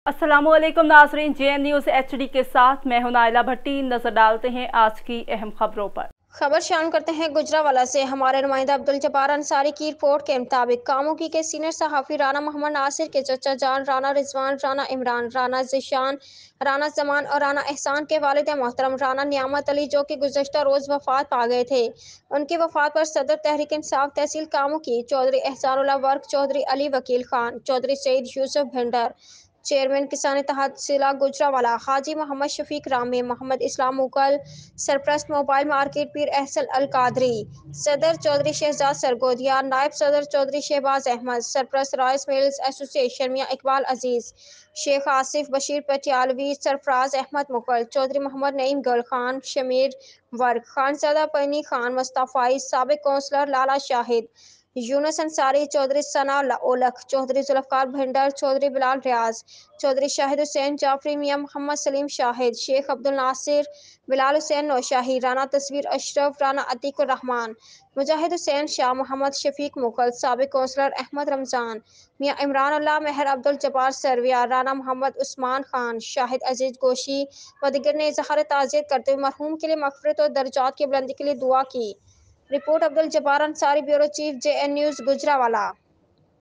अस्सलामु अलैकुम नाज़रीन, JN न्यूज़ HD के साथ मैं हूं नाइला भट्टी। नजर डालते हैं आज की अहम खबरों पर। खबर शामिल करते हैं गुजरांवाला से। हमारे नुमाइंदा अब्दुल जब्बार अंसारी की रिपोर्ट के मुताबिक कामुकी के सीनियर सहाफ़ी राना मोहम्मद नासिर के चचा जान राना रिजवान, राना इमरान, राना ज़ीशान, राना जमान और राना एहसान के वालिद मोहतरम राना नियामत अली, जो कि गुज़श्ता रोज़ वफ़ात पा गए थे, उनकी वफ़ात पर सदर तहरीक इंसाफ तहसील कामुकी चौधरी एहसानुल्लाह वर्क, चौधरी अली वकील खान, चौधरी सईद यूसुफ भिंडर, चेयरमैन किसान इत्तेहाद जिला गुजरांवाला हाजी मोहम्मद शफीक रामी, मोहम्मद इस्लाम मुगल, सरप्रस्त मोबाइल मार्केट पीर एहसन अल कादरी, सदर चौधरी शहजाद सरगोदिया, नायब सदर चौधरी शहबाज अहमद, सरप्रस्त rice mills association Mian Iqbal अजीज़, शेख आसिफ बशीर पटियालवी, सरफराज अहमद मुगल, चौधरी मोहम्मद नईम गल खान, शमीर वर्क, खानजादा पनी खान मुस्तफ़ाई, साबिक कौंसलर लाला शाहिद, यूनुस अंसारी, चौधरी सना ओलख, चौधरी जुल्फ़कार भिंडर, चौधरी बिलाल रियाज, चौधरी शाहिद हुसैन जाफरी, मियाँ मोहम्मद सलीम शाहिद, शेख अब्दुल नासिर, बिलाल हुसैन नौशाही, राना तस्वीर अशरफ, राना अतीकुर रहमान, मुजाहिद हुसैन शाह, मोहम्मद शफीक मुगल, साबिक कौंसलर अहमद रमज़ान, मियाँ इमरान अल्लाह मेहर, अब्दुल जब्बार सरविया, राना मोहम्मद उस्मान खान, शाहिद अजीज गोशी व दीगर ने इज़हार ताज़ियत करते हुए मरहूम के लिए मग़फ़िरत और दर्जात की बुलंदी के लिए दुआ की। Report Abdul Jabbar Ansari, bureau chief, JN news Gujranwala.